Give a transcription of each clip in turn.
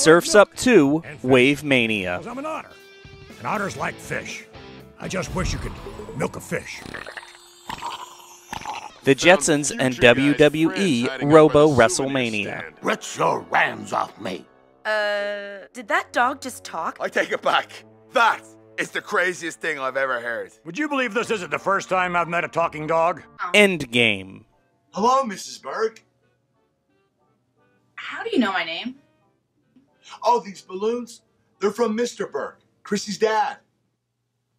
Surf's Up to WaveMania. I'm an otter. And otters like fish. I just wish you could milk a fish. The Jetsons and WWE Robo Wrestlemania. Get your hands off me. Did that dog just talk? I take it back. That is the craziest thing I've ever heard. Would you believe this isn't the first time I've met a talking dog? Endgame. Hello, Mrs. Berg. How do you know my name? Oh, these balloons? They're from Mr. Berg, Chrissy's dad.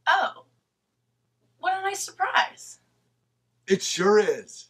Oh. What a nice surprise. It sure is.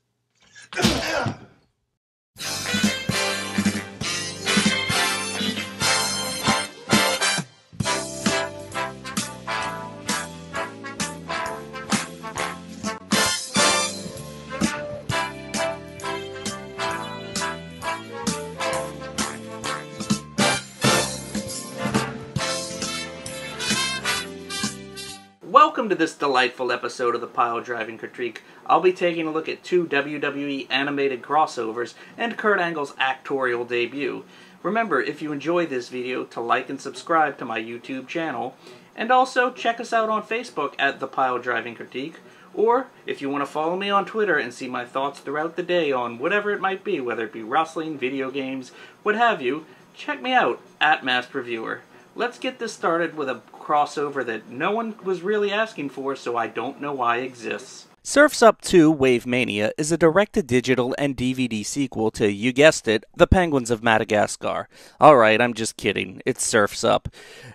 Welcome to this delightful episode of the Piledriving Critique. I'll be taking a look at two WWE animated crossovers and Kurt Angle's actorial debut. Remember, if you enjoy this video, to like and subscribe to my YouTube channel, and also check us out on Facebook at the Piledriving Critique, or if you want to follow me on Twitter and see my thoughts throughout the day on whatever it might be, whether it be wrestling, video games, what have you, check me out at MaskReviewer. Let's get this started with a crossover that no one was really asking for, so I don't know why it exists. Surf's Up to WaveMania is a direct-to-digital and DVD sequel to, you guessed it, The Penguins of Madagascar. Alright, I'm just kidding. It's Surf's Up.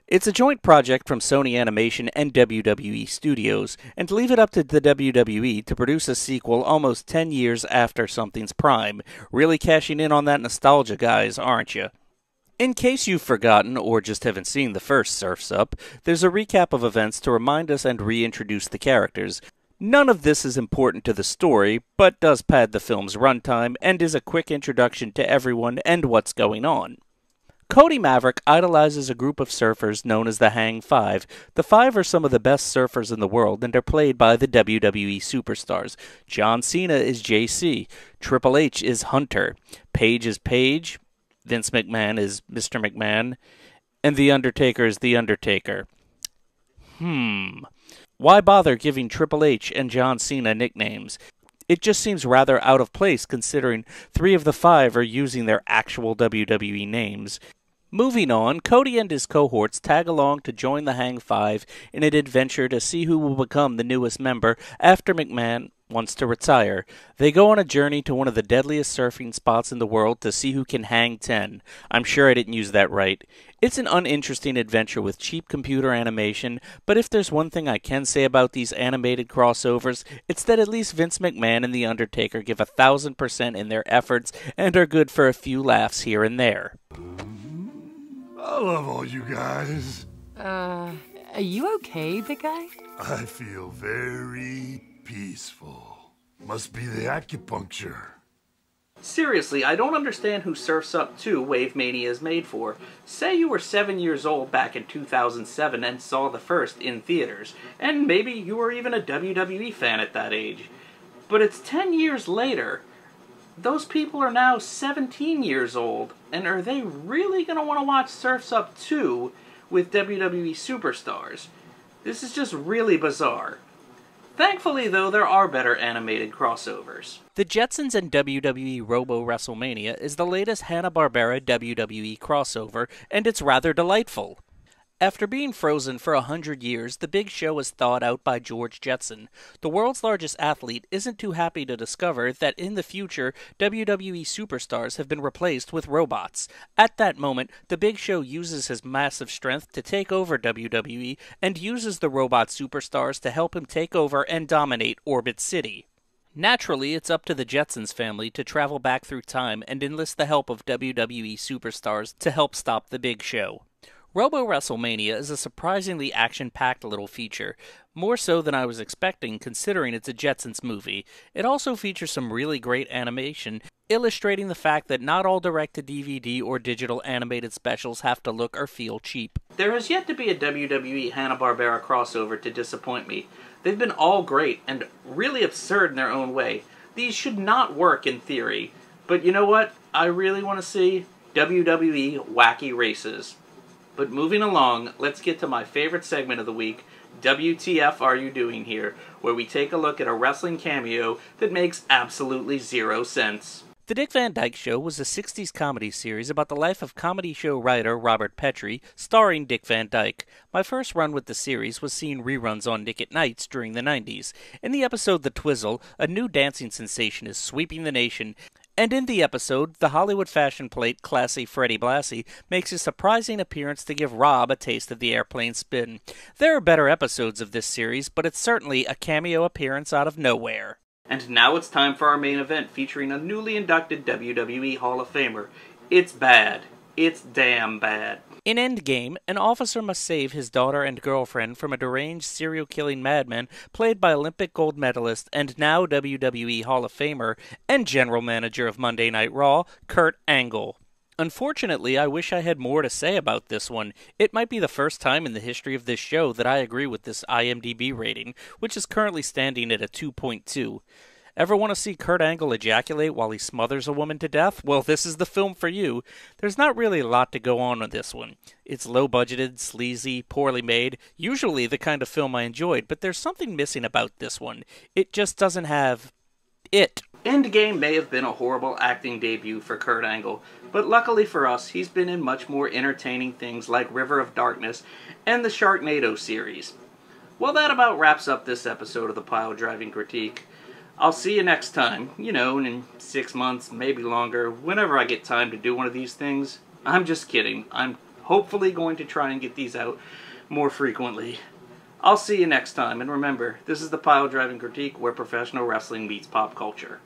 It's a joint project from Sony Animation and WWE Studios, and to leave it up to the WWE to produce a sequel almost 10 years after something's prime. Really cashing in on that nostalgia, guys, aren't you? In case you've forgotten or just haven't seen the first Surf's Up, there's a recap of events to remind us and reintroduce the characters. None of this is important to the story, but does pad the film's runtime and is a quick introduction to everyone and what's going on. Cody Maverick idolizes a group of surfers known as the Hang Five. The Five are some of the best surfers in the world and are played by the WWE superstars. John Cena is JC, Triple H is Hunter, Paige is Paige, Vince McMahon is Mr. McMahon, and The Undertaker is The Undertaker. Why bother giving Triple H and John Cena nicknames? It just seems rather out of place considering 3 of the 5 are using their actual WWE names. Moving on, Cody and his cohorts tag along to join the Hang Five in an adventure to see who will become the newest member after McMahon wants to retire. They go on a journey to one of the deadliest surfing spots in the world to see who can hang 10. I'm sure I didn't use that right. It's an uninteresting adventure with cheap computer animation, but if there's one thing I can say about these animated crossovers, it's that at least Vince McMahon and The Undertaker give 1,000% in their efforts and are good for a few laughs here and there. I love all you guys. Are you okay, big guy? I feel very peaceful. Must be the acupuncture. Seriously, I don't understand who Surf's Up to WaveMania is made for. Say you were 7 years old back in 2007 and saw the first in theaters, and maybe you were even a WWE fan at that age. But it's 10 years later. Those people are now 17 years old, and are they really going to want to watch Surf's Up 2 with WWE superstars? This is just really bizarre. Thankfully, though, there are better animated crossovers. The Jetsons and WWE Robo Wrestlemania is the latest Hanna-Barbera WWE crossover, and it's rather delightful. After being frozen for 100 years, the big show is thawed out by George Jetson. The world's largest athlete isn't too happy to discover that in the future, WWE superstars have been replaced with robots. At that moment, the big show uses his massive strength to take over WWE and uses the robot superstars to help him take over and dominate Orbit City. Naturally, it's up to the Jetsons family to travel back through time and enlist the help of WWE superstars to help stop the big show. Robo Wrestlemania is a surprisingly action-packed little feature, more so than I was expecting considering it's a Jetsons movie. It also features some really great animation, illustrating the fact that not all direct-to-DVD or digital animated specials have to look or feel cheap. There has yet to be a WWE Hanna-Barbera crossover to disappoint me. They've been all great and really absurd in their own way. These should not work in theory, but you know what I really want to see? WWE Wacky Races. But moving along, let's get to my favorite segment of the week, WTF Are You Doing Here, where we take a look at a wrestling cameo that makes absolutely zero sense. The Dick Van Dyke Show was a 60s comedy series about the life of comedy show writer Robert Petrie, starring Dick Van Dyke. My first run with the series was seeing reruns on Nick at Nights during the 90s. In the episode The Twizzle, a new dancing sensation is sweeping the nation, and in the episode, the Hollywood fashion plate classy Freddie Blassie makes a surprising appearance to give Rob a taste of the airplane spin. There are better episodes of this series, but it's certainly a cameo appearance out of nowhere. And now it's time for our main event featuring a newly inducted WWE Hall of Famer. It's bad. It's damn bad. In Endgame, an officer must save his daughter and girlfriend from a deranged serial-killing madman played by Olympic gold medalist and now WWE Hall of Famer and general manager of Monday Night Raw, Kurt Angle. Unfortunately, I wish I had more to say about this one. It might be the first time in the history of this show that I agree with this IMDb rating, which is currently standing at a 2.2. Ever want to see Kurt Angle ejaculate while he smothers a woman to death? Well, this is the film for you. There's not really a lot to go on with this one. It's low-budgeted, sleazy, poorly made, usually the kind of film I enjoyed, but there's something missing about this one. It just doesn't have it. Endgame may have been a horrible acting debut for Kurt Angle, but luckily for us, he's been in much more entertaining things like River of Darkness and the Sharknado series. Well, that about wraps up this episode of the Piledriving Critique. I'll see you next time, in 6 months, maybe longer, whenever I get time to do one of these things. I'm just kidding. I'm hopefully going to try and get these out more frequently. I'll see you next time, and remember, this is the Piledriving Critique where professional wrestling meets pop culture.